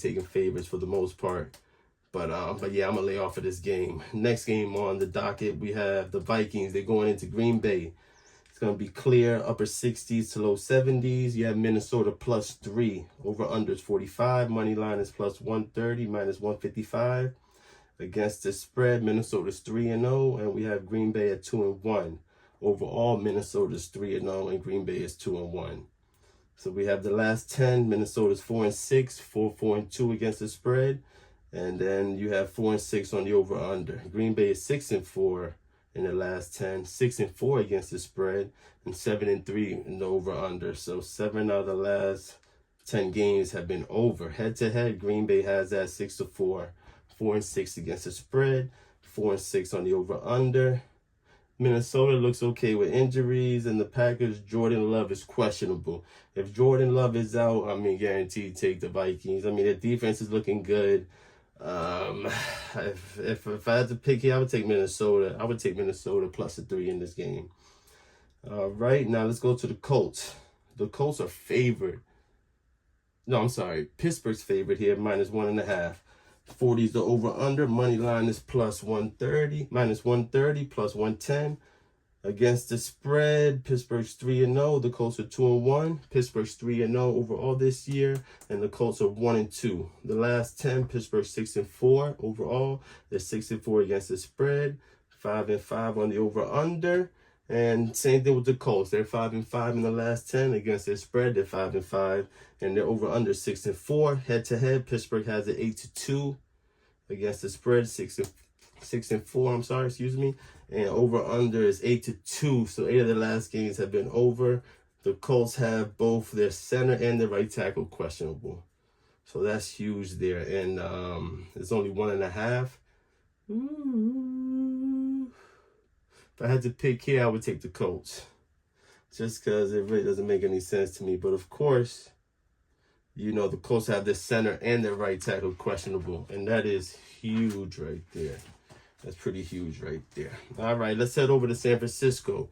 taking favorites for the most part. But yeah, I'm gonna lay off of this game. Next game on the docket, we have the Vikings. They're going into Green Bay. It's gonna be clear, upper 60s to low 70s. You have Minnesota +3. Over under is 45. Money line is +130, -155. Against the spread, Minnesota's 3-0, and we have Green Bay at 2-1. Overall, Minnesota's 3-0, and Green Bay is 2-1. So we have the last 10. Minnesota's 4-6, 4-2 against the spread. And then you have 4-6 on the over-under. Green Bay is 6-4 in the last 10, 6-4 against the spread, and 7-3 in the over-under. So 7 out of the last 10 games have been over. Head-to-head, Green Bay has that 6-4, 4-6 against the spread, 4-6 on the over-under. Minnesota looks okay with injuries, and the Packers, Jordan Love is questionable. If Jordan Love is out, guaranteed take the Vikings. Their defense is looking good. If I had to pick here, I would take Minnesota. I would take Minnesota +3 in this game. All right, now let's go to the Colts. The Colts are favored. No, I'm sorry. Pittsburgh's favorite here, -1.5. 40's the over-under. Money line is +130, -130, +110. Against the spread, Pittsburgh's 3-0. The Colts are 2-1. Pittsburgh's 3-0 overall this year, and the Colts are 1-2. The last 10, Pittsburgh 6-4 overall. They're 6-4 against the spread, 5-5 on the over/under, and same thing with the Colts. They're 5-5 in the last 10 against their spread. They're 5-5, and they're over/under 6-4. Head-to-head, Pittsburgh has an 8-2 against the spread, 6-4. And over/under is 8-2. So 8 of the last games have been over. The Colts have both their center and their right tackle questionable. So that's huge there. And it's only 1.5. Ooh. If I had to pick here, I would take the Colts. Just because it really doesn't make any sense to me. But of course, the Colts have their center and their right tackle questionable. And that is huge right there. That's pretty huge right there. All right, let's head over to San Francisco,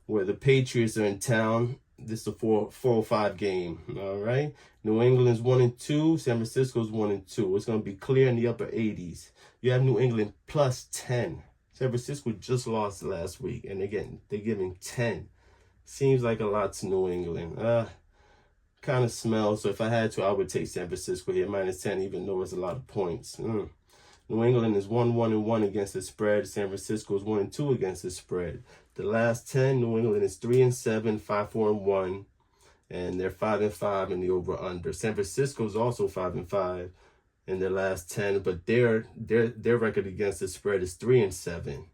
where the Patriots are in town. This is a 405 game. All right. New England's 1-2. San Francisco's 1-2. It's going to be clear in the upper 80s. You have New England +10. San Francisco just lost last week, and again, they're giving 10. Seems like a lot to New England. Kind of smells. So if I had to, I would take San Francisco here -10, even though it's a lot of points. New England is 1-1 against the spread. San Francisco is 1-2 against the spread. The last 10, New England is 3-7, 5-4-1, and they're 5-5 in the over/under. San Francisco is also 5-5 in their last 10, but their record against the spread is 3-7,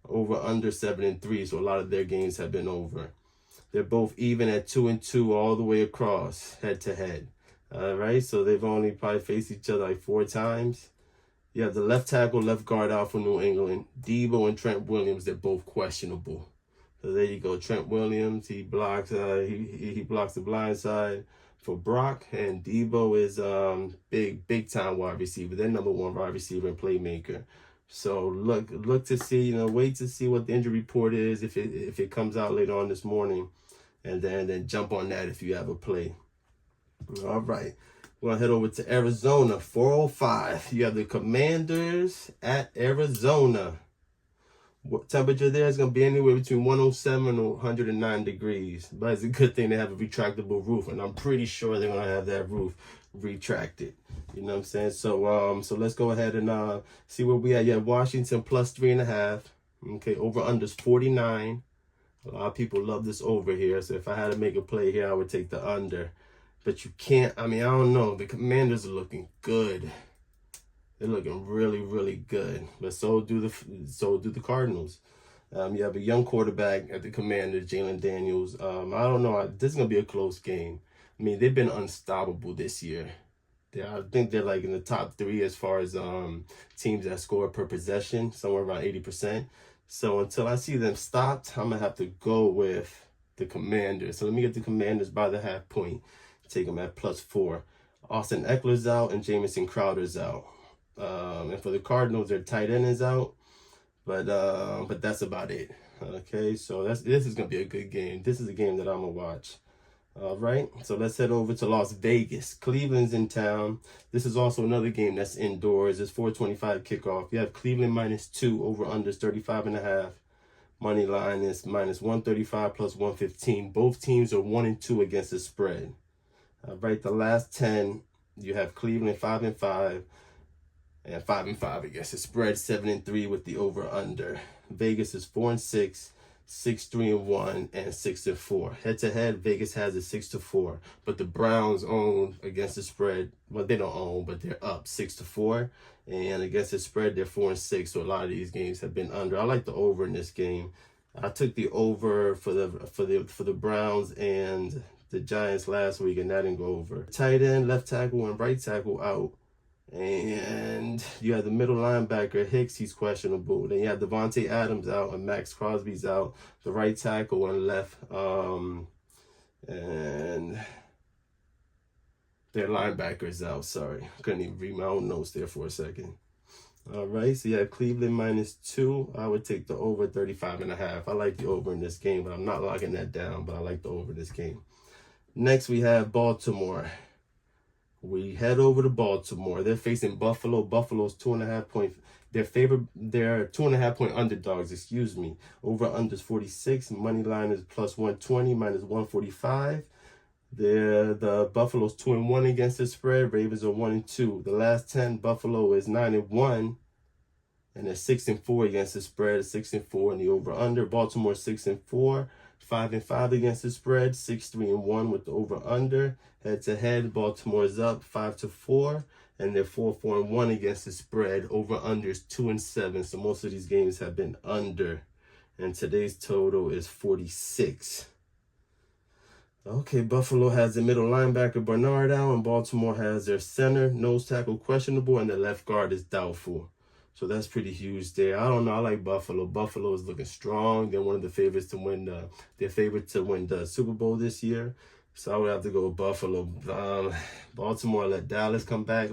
over/under 7-3. So a lot of their games have been over. They're both even at 2-2 all the way across, head-to-head. All right, so they've only probably faced each other like 4 times. You have the left tackle, left guard out for New England. Debo and Trent Williams, they're both questionable. So there you go. Trent Williams, he blocks he blocks the blind side for Brock, and Debo is big time wide receiver. They're number 1 wide receiver and playmaker. So look to see, wait to see what the injury report is if it comes out later on this morning, and then jump on that if you have a play. All right. We're going to head over to Arizona, 405. You have the Commanders at Arizona. What temperature there is going to be anywhere between 107 and 109 degrees. But it's a good thing they have a retractable roof, and I'm pretty sure they're going to have that roof retracted. You know what I'm saying? So let's go ahead and see where we at. Yeah, Washington +3.5. Okay, over/under 49. A lot of people love this over here. So if I had to make a play here, I would take the under. But you can't, I don't know. The Commanders are looking good. They're looking really, really good. But so do the Cardinals. You have a young quarterback at the Commanders, Jalen Daniels. I don't know. This is going to be a close game. They've been unstoppable this year. I think they're like in the top 3 as far as teams that score per possession, somewhere around 80%. So until I see them stopped, I'm going to have to go with the Commanders. So let me get the Commanders by the half point. Take them at +4. Austin Eckler's out and Jamison Crowder's out. And for the Cardinals, their tight end is out. But that's about it. Okay, so this is gonna be a good game. This is a game that I'm gonna watch. All right, so let's head over to Las Vegas. Cleveland's in town. This is also another game that's indoors. It's 4:25 kickoff. You have Cleveland -2, over under 35.5. Money line is -135 plus 115. Both teams are 1-2 against the spread. All right, the last 10, you have Cleveland 5-5 and 5-5 against the spread, 7-3 with the over under. Vegas is 4-6. 6-3-1 and 6-4. Head to head, Vegas has it 6-4, but the Browns own against the spread. Well, they don't own, but they're up 6-4, and against the spread, they're 4-6. So a lot of these games have been under. I like the over in this game. I took the over for the Browns and the Giants last week, and that didn't go over. Tight end, left tackle, and right tackle out. And you have the middle linebacker, Hicks, he's questionable. Then you have Devontae Adams out and Max Crosby's out. The right tackle and left. And their linebackers out. Sorry. Couldn't even read my own notes there for a second. All right, so you have Cleveland -2. I would take the over 35.5. I like the over in this game, but I'm not locking that down, but I like the over in this game. Next, we have Baltimore. We head over to Baltimore. They're facing Buffalo. Buffalo's 2.5 point. They're 2.5 point underdogs. Excuse me. Over under 46. Money line is +120, -145. The Buffalo's 2-1 against the spread. Ravens are 1-2. The last 10, Buffalo is 9-1, and they're 6-4 against the spread. 6-4 in the over under. Baltimore 6-4. 5-5 against the spread, 6-3-1 with the over/under. Head to head, Baltimore's up 5-4, and they're 4-4-1 against the spread. Over/under is 2-7. So most of these games have been under, and today's total is 46. Okay, Buffalo has the middle linebacker Bernard out, and Baltimore has their center, nose tackle questionable, and the left guard is doubtful. So that's pretty huge there. I don't know. I like Buffalo. Buffalo is looking strong. They're one of the favorites to win. They're favored to win the Super Bowl this year. So I would have to go with Buffalo. Baltimore let Dallas come back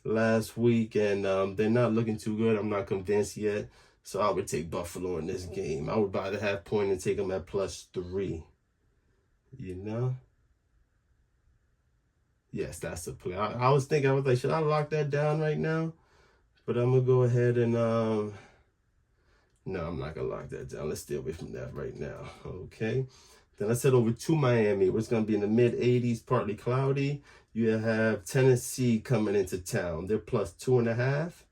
last week, and they're not looking too good. I'm not convinced yet. So I would take Buffalo in this game. I would buy the half point and take them at +3. You know? Yes, that's a play. I was thinking, I was like, should I lock that down right now? But I'm going to go ahead and, no, I'm not going to lock that down. Let's stay away from that right now. Okay. Then let's head over to Miami. It's going to be in the mid-80s, partly cloudy. You have Tennessee coming into town. They're +2.5.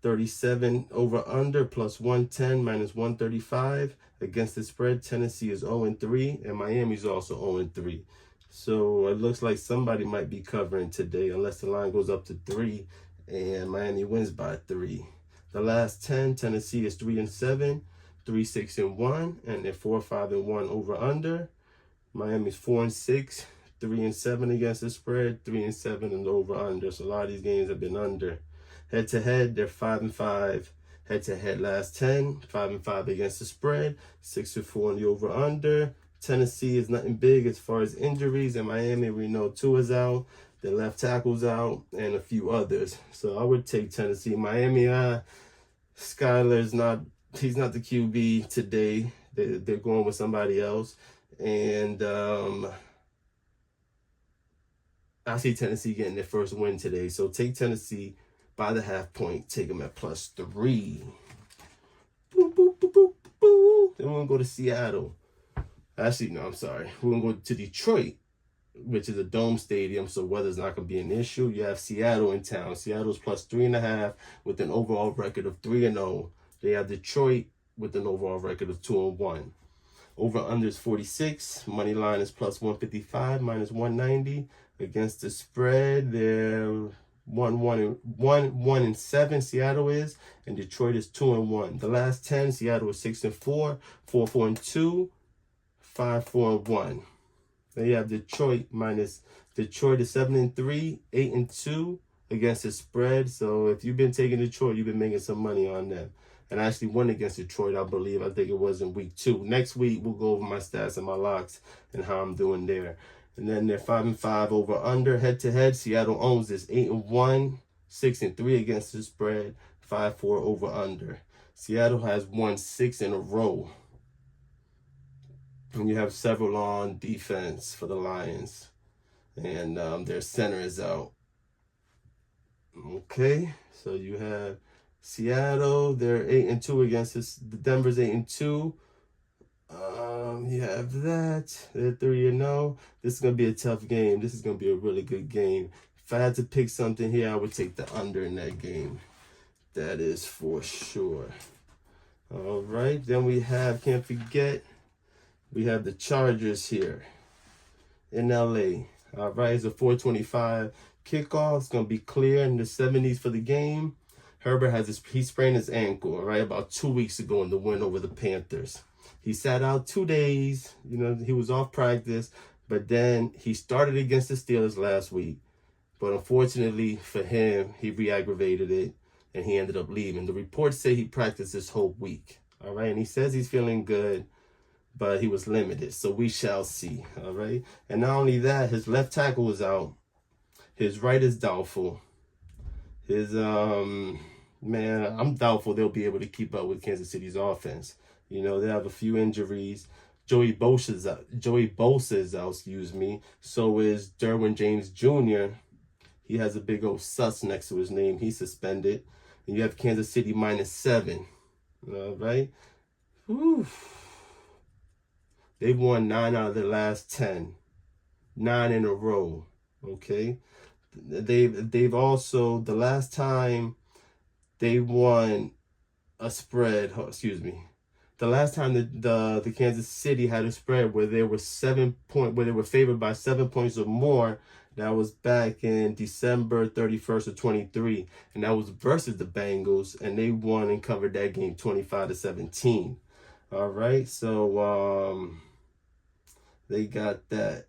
37 over under, +110, -135. Against the spread, Tennessee is 0-3, and Miami's also 0-3. So it looks like somebody might be covering today, unless the line goes up to 3. And Miami wins by 3. The last 10, Tennessee is 3-7, 3-6-1, and they're 4-5-1 over under. Miami's 4-6, 3-7 against the spread, 3-7 and over under. So a lot of these games have been under. Head to head, they're 5-5. Head to head last 10, 5-5 against the spread, 6-4 in the over under. Tennessee is nothing big as far as injuries, and Miami, we know Tua's out. The left tackle's out, and a few others. So I would take Tennessee. Miami, Skyler's he's not the QB today. They're going with somebody else. And I see Tennessee getting their first win today. So take Tennessee by the half point. Take them at +3. Boop, boop, boop, boop, boop. Then we're going to go to Seattle. Actually, no, I'm sorry. We're going to go to Detroit, which is a dome stadium, so weather's not going to be an issue. You have Seattle in town. Seattle's +3.5 with an overall record of 3-0. They have Detroit with an overall record of 2-1. Over under is 46. Money line is +155, -190. Against the spread, they're 1-7. Seattle is, and Detroit is 2-1. The last 10, Seattle is 6-4, 4-4-2, 5-4-1. Then you have Detroit is 7-3, 8-2 against the spread. So if you've been taking Detroit, you've been making some money on them. And I actually won against Detroit, I believe. I think it was in week 2. Next week, we'll go over my stats and my locks and how I'm doing there. And then they're 5-5 over under. Head to head, Seattle owns this 8-1, 6-3 against the spread, 5-4 over under. Seattle has won 6 in a row. And you have several on defense for the Lions. And their center is out. Okay, so you have Seattle. They're 8-2 against this. The Denver's 8-2. You have that. They're 3-0. This is gonna be a tough game. This is gonna be a really good game. If I had to pick something here, I would take the under in that game. That is for sure. All right, then we have, can't forget, we have the Chargers here in LA. All right, it's a 4:25 kickoff. It's gonna be clear in the 70s for the game. Herbert he sprained his ankle, all right, about 2 weeks ago in the win over the Panthers. He sat out 2 days. You know, he was off practice, but then he started against the Steelers last week. But unfortunately for him, he re-aggravated it, and he ended up leaving. The reports say he practiced this whole week, all right? And he says he's feeling good, but he was limited, so we shall see, all right? And not only that, his left tackle is out. His right is doubtful. His, man, I'm doubtful they'll be able to keep up with Kansas City's offense. You know, they have a few injuries. Joey Bosa is out, excuse me. So is Derwin James Jr. He has a big old sus next to his name. He's suspended. And you have Kansas City -7. All right? Whew. They've won 9 out of their last 10. 9 in a row. Okay? They've also, the last time they won a spread, the last time the Kansas City had a spread where they were favored by 7 points or more, that was back in December 31st of 23, and that was versus the Bengals, and they won and covered that game 25-17. All right, so they got that.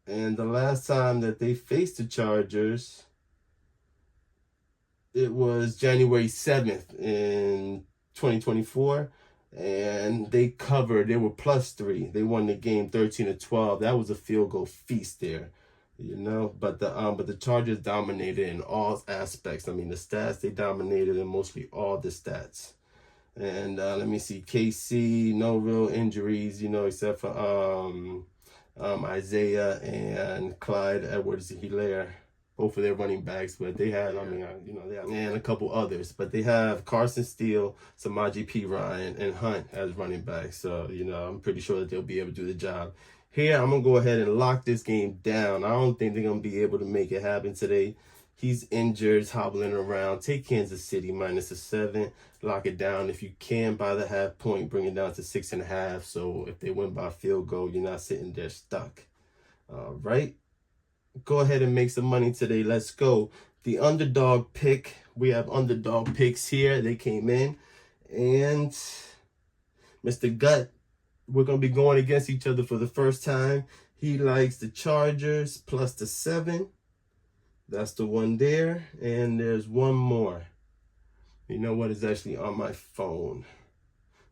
And the last time that they faced the Chargers, it was January 7th in 2024. And they covered. They were +3. They won the game 13-12. That was a field goal feast there, you know. But the Chargers dominated in all aspects. I mean, the stats, they dominated in mostly all the stats. And let me see, KC, no real injuries, you know, except for Isaiah and Clyde Edwards-Helaire. Both of their running backs, but they had, and a couple others. But they have Carson Steele, Samaje Perine, and Hunt as running backs. So, you know, I'm pretty sure that they'll be able to do the job. Here, I'm going to go ahead and lock this game down. I don't think they're going to be able to make it happen today. He's injured, hobbling around. Take Kansas City -7. Lock it down. If you can, by the half point, bring it down to 6.5. So if they win by field goal, you're not sitting there stuck. All right. Go ahead and make some money today. Let's go. The underdog pick. We have underdog picks here. They came in. And Mr. Gut, we're going to be going against each other for the first time. He likes the Chargers +7. That's the one there. And there's one more. You know what? It's actually on my phone.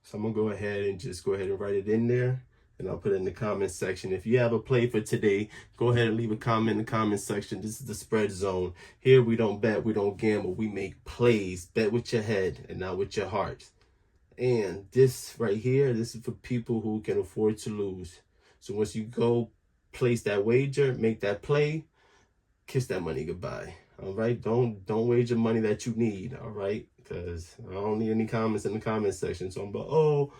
So I'm going to go ahead and write it in there. And I'll put it in the comment section. If you have a play for today, go ahead and leave a comment in the comment section. This is the spread zone. Here we don't bet, we don't gamble, we make plays. Bet with your head and not with your heart. And this right here, this is for people who can afford to lose. So once you go place that wager, make that play, kiss that money goodbye. All right? Don't wager money that you need, all right? Because I don't need any comments in the comment section. So I'm like, oh,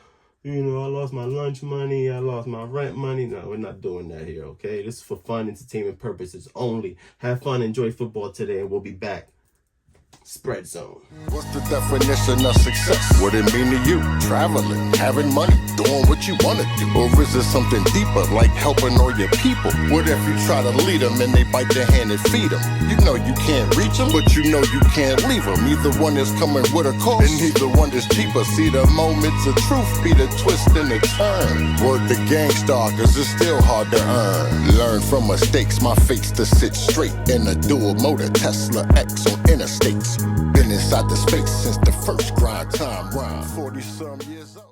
you know, I lost my lunch money, I lost my rent money. No, we're not doing that here, okay? This is for fun, entertainment purposes only. Have fun, enjoy football today, and we'll be back. Spread zone. What's the definition of success? What it mean to you? Traveling, having money, doing what you want to do. Or is it something deeper, like helping all your people? What if you try to lead them and they bite their hand and feed them? You know you can't reach them, but you know you can't leave them. Either one is coming with a cost, and neither one is cheaper. See, the moments of truth be the twist and the turn. Word the gangstar, cause it's still hard to earn. Learn from mistakes, my fate's to sit straight in a dual motor Tesla X on interstates. Been inside the space since the first grind time rhyme. 40-some years old.